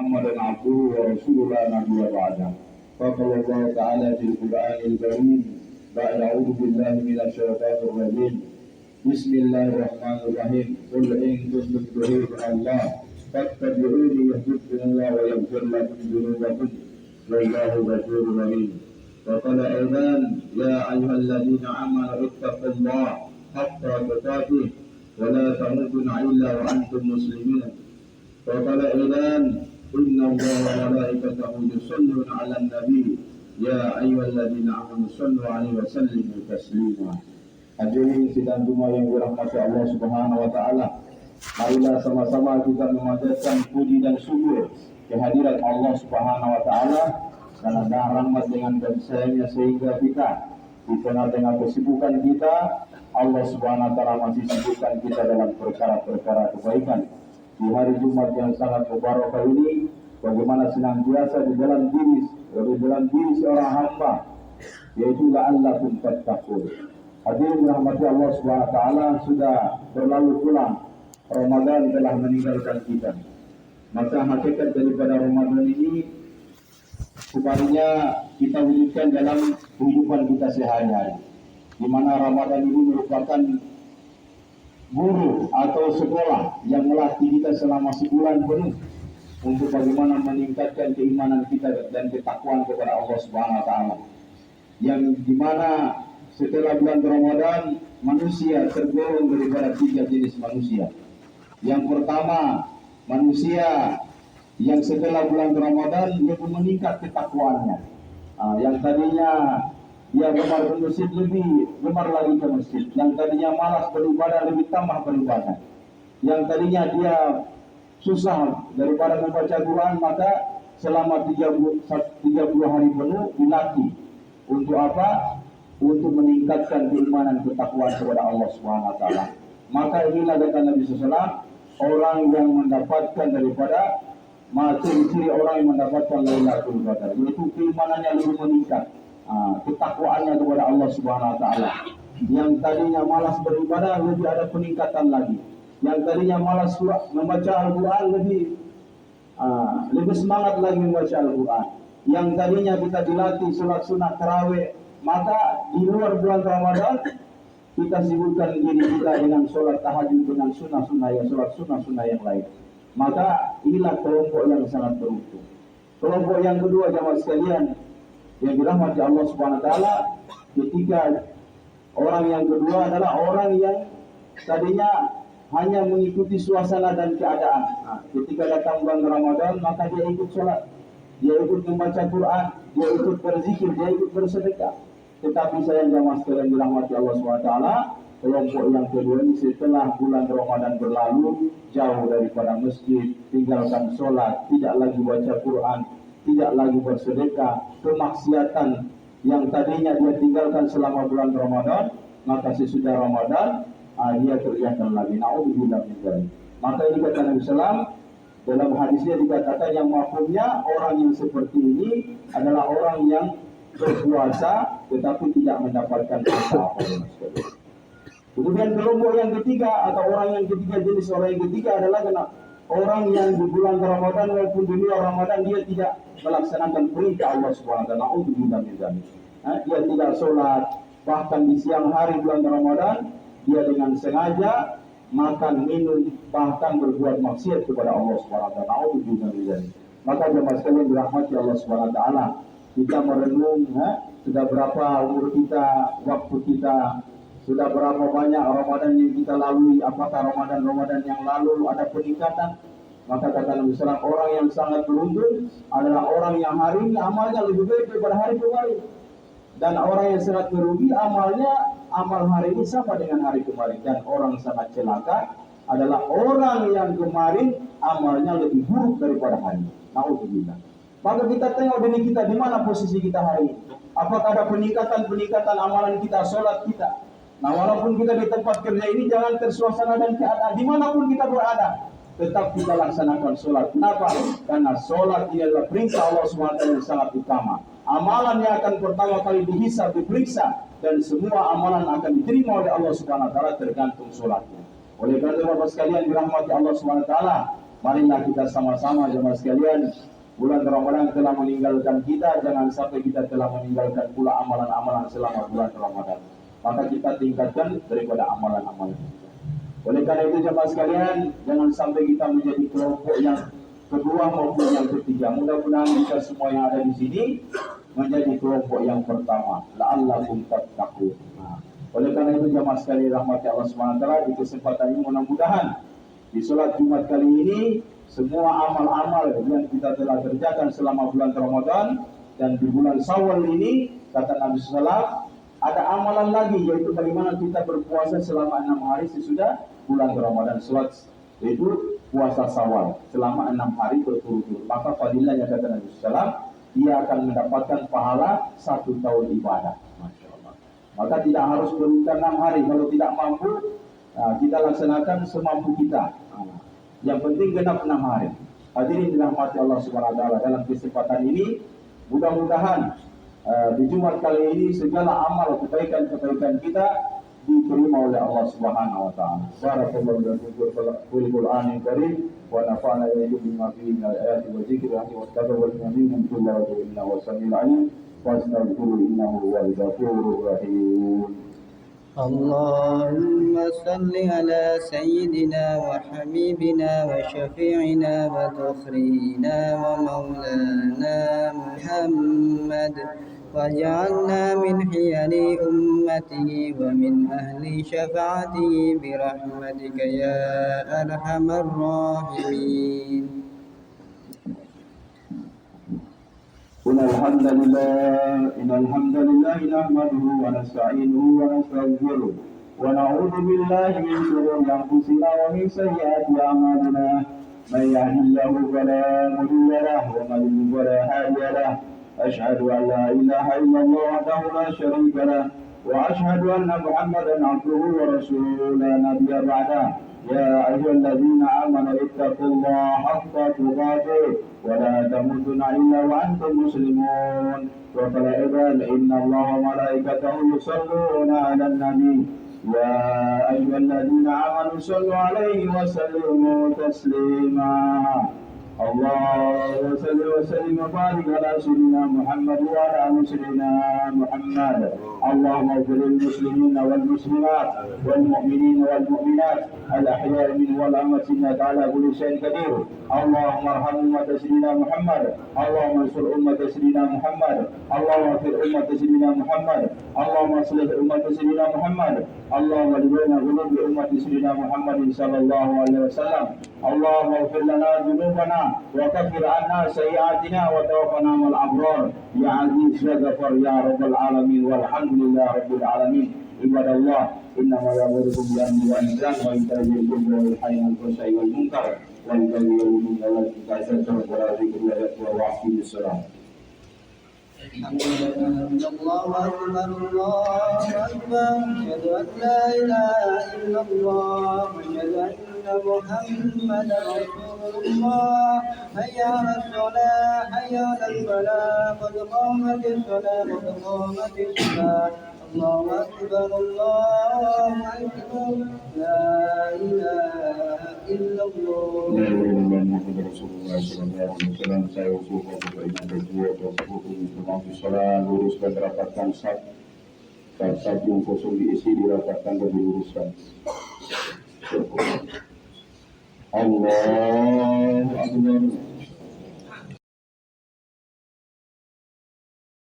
محمدا عبده ورسوله لا نبي بعده. فقال الله تعالى في القرآن الكريم بعد أعوذ بالله من الشيطان الرجيم بسم الله الرحمن الرحيم قل إن كنتم تحبون الله فاتبعوني يحببكم الله ويغفر لكم ذنوبكم والله غفور رحيم. وقال أيضا يا أيها الذين آمنوا اتقوا الله حق تقاته ولا تموتن إلا وأنتم مسلمون. وقال أيضا إن الله وملائكته يصلون على النبي يا أيها الذين آمنوا صلوا عليه وسلموا تسليما. Hadirin sidang Jumat yang dirahmati Allah Subhanahu wa taala. Marilah sama-sama kita memanjatkan puji dan syukur kehadirat Allah Subhanahu wa taala karena rahmat dengan kasih sayangnya sehingga kita di tengah-tengah kesibukan kita Allah Subhanahu wa taala masih sibukkan kita dalam perkara-perkara kebaikan. Di hari Jumat yang sangat mubarak ini, bagaimana senantiasa di dalam diri seorang hamba, yaitu la'allakum tattaqun. Hadirin rahmati Allah Subhanahu wa taala, sudah berlalu pulang Ramadan telah meninggalkan kita. Maka hakikat daripada Ramadan ini sebaliknya kita wujudkan dalam kehidupan kita sehari-hari. Di mana Ramadan ini merupakan guru atau sekolah yang melatih kita selama sebulan penuh untuk bagaimana meningkatkan keimanan kita dan ketakwaan kepada Allah Subhanahu wa taala. Yang dimana setelah bulan Ramadan manusia tergolong daripada 3 jenis manusia. Yang pertama, manusia yang setelah bulan Ramadan dia meningkat ketakwaannya. Yang tadinya dia gemar ke masjid lebih gemar lagi ke masjid. Yang tadinya malas beribadah lebih tambah beribadah. Yang tadinya dia susah daripada membaca Quran, maka selama 30 hari penuh dilatih. Untuk apa? Untuk meningkatkan keimanan ketakwaan kepada Allah Subhanahu wa taala. Maka inilah kata Nabi SAW, orang yang mendapatkan daripada ciri-ciri orang yang mendapatkan Lailatul Qadar, yaitu keimanannya lebih meningkat, ketakwaannya kepada Allah Subhanahu wa taala. Yang tadinya malas beribadah lebih ada peningkatan lagi. Yang tadinya malas membaca Al-Qur'an lebih semangat lagi membaca Al-Qur'an. Yang tadinya kita dilatih salat sunat tarawih, maka di luar bulan Ramadan kita sibukkan diri kita dengan sholat tahajud dengan sunnah-sunnah yang sholat sunnah-sunnah yang lain. Maka inilah kelompok yang sangat beruntung. Kelompok yang kedua jamaah sekalian yang dirahmati Allah Subhanahu wa taala, ketika orang yang kedua adalah orang yang tadinya hanya mengikuti suasana dan keadaan. Ketika datang bulan Ramadan maka dia ikut sholat, dia ikut membaca Quran, dia ikut berzikir, dia ikut bersedekah. Tetapi sayang jamaah sekalian dirahmati Allah SWT, kelompok yang kedua ini setelah bulan Ramadan berlalu, jauh daripada masjid, tinggalkan sholat, tidak lagi baca Quran, tidak lagi bersedekah, kemaksiatan yang tadinya dia tinggalkan selama bulan Ramadan, maka sesudah Ramadan dia kerjakan lagi. Na'udzubillah min dzalik. Maka ini kata Nabi SAW, dalam hadisnya dikatakan yang mafhumnya orang yang seperti ini adalah orang yang berpuasa tetapi tidak mendapatkan apa-apa. Kemudian kelompok yang ketiga atau orang yang ketiga, jenis orang yang ketiga adalah orang yang di bulan Ramadan maupun di luar Ramadan dia tidak melaksanakan perintah Allah Subhanahu wa taala. Na'udzubillah min dzalik. Dia tidak sholat, bahkan di siang hari bulan Ramadan dia dengan sengaja makan, minum, bahkan berbuat maksiat kepada Allah Subhanahu wa taala. Na'udzubillah min dzalik. Maka jemaah sekalian dirahmati Allah Subhanahu wa taala, kita merenung sudah berapa umur kita, waktu kita, sudah berapa banyak Ramadan yang kita lalui, apakah Ramadan yang lalu ada peningkatan? Maka kata Nabi SAW, orang yang sangat beruntung adalah orang yang hari ini amalnya lebih baik daripada hari kemarin. Dan orang yang sangat merugi amal hari ini sama dengan hari kemarin. Dan orang sangat celaka adalah orang yang kemarin amalnya lebih buruk daripada hari ini. Na'udzubillah. Maka kita tengok diri kita, di mana posisi kita hari ini. Apakah ada peningkatan amalan kita, sholat kita. Nah, walaupun kita di tempat kerja ini jangan tersuasana dan keadaan, dimanapun kita berada, tetap kita laksanakan sholat. Kenapa? Karena sholat ini adalah perintah Allah SWT yang sangat utama. Amalan yang akan pertama kali dihisab, diperiksa, dan semua amalan akan diterima oleh Allah SWT tergantung sholatnya. Oleh karena itu Bapak sekalian dirahmati Allah SWT, Marilah kita sama-sama jemaah sekalian, bulan Ramadan telah meninggalkan kita, jangan sampai kita telah meninggalkan pula amalan-amalan selama bulan Ramadan. Maka kita tingkatkan daripada amalan-amalan kita. Oleh karena itu jemaah sekalian, jangan sampai kita menjadi kelompok yang kedua maupun yang ketiga. Mudah-mudahan kita semua yang ada di sini menjadi kelompok yang pertama. La'allakum tattaqun. Oleh karena itu jemaah sekalian rahmati Allah SWT, di kesempatan ini mudah-mudahan di sholat Jumat kali ini semua amal-amal yang kita telah kerjakan selama bulan Ramadan dan di bulan Syawal ini, kata Nabi SAW, ada amalan lagi, yaitu bagaimana kita berpuasa selama 6 hari sesudah bulan Ramadan, sholat yaitu puasa Syawal selama 6 hari berturut-turut. Maka fadilahnya kata Nabi SAW, dia akan mendapatkan pahala 1 tahun ibadah. Masya Allah. Maka tidak harus berurutan 6 hari. Kalau tidak mampu, kita laksanakan semampu kita. Yang penting genap 6 hari. Hadirin dirahmati Allah Subhanahu wa taala, dalam kesempatan ini mudah-mudahan di Jumat kali ini segala amal kebaikan-kebaikan kita diterima oleh Allah Subhanahu wa taala. Barakallahu lakum fil Qur'anil Karim wa nafa'ana bima fihi min al-ayati wa dzikri wa taqabbal minna kullu innahu was-sami'ul 'alim wastaghfiruhu innahu huwal ghafurur rahim. اللهم صل على سيدنا وحبيبنا وشفيعنا وذخرنا ومولانا محمد واجعلنا من حيال أمته ومن أهل شفاعته برحمتك يا أرحم الراحمين. إن الحمد لله نحمده ونستعينه ونستغفره ونعوذ بالله من شرور أنفسنا ومن سيئات أعمالنا. من يهد الله فلا مضل له ومن يضلل فلا هادي له. أشهد أن لا إله إلا الله وحده لا شريك له وأشهد أن محمدا عبده ورسوله لا نبي بعده. يا أيها الذين آمنوا اتقوا الله حق تقاته ولا تموتن إلا وأنتم مسلمون. وقال عباد إن الله وملائكته يصلون على النبي يا أيها الذين آمنوا صلوا عليه وسلموا تسليما. اللهم صل وسلم وبارك على سيدنا محمد وعلى آل سيدنا محمد. اللهم اغفر للمسلمين والمسلمات والمؤمنين والمؤمنات الأحياء منهم والأموات إنك على كل شيء قدير. اللهم ارحم أمة سيدنا محمد. اللهم انصر أمة سيدنا محمد. اللهم اغفر أمة سيدنا محمد. اللهم اصلح أمة سيدنا محمد. اللهم لبين قلوب أمة سيدنا محمد صلى الله عليه وسلم. اللهم اغفر لنا ذنوبنا وكفر عنا سيئاتنا وتوفنا مع الأبرار يا عزيز يا غفار يا رب العالمين والحمد لله رب العالمين. عباد الله إنما يأمركم بالعدل والإحسان وإيتاء ذي القربى وينهى عن الفحشاء والمنكر والبغي والمنكر والبغي وذكر الله أكبر وأقيموا الصلاة. الله أكبر الله أكبر أشهد أن لا إله إلا الله وأشهد أن محمدا رسول الله. حي على الصلاة حي على الفلاح قد قامت الصلاة قد قامت الصلاة. الله أكبر الله أكبر لا إله إلا الله. لا إله إلا الله محمد رسول الله صلى الله عليه wasallam. Saya usulkan beriman berdua bersebuah di sholat luruskan rapatkan sat yang kosong diisi dirapatkan dan diluruskan. Allah Akbar.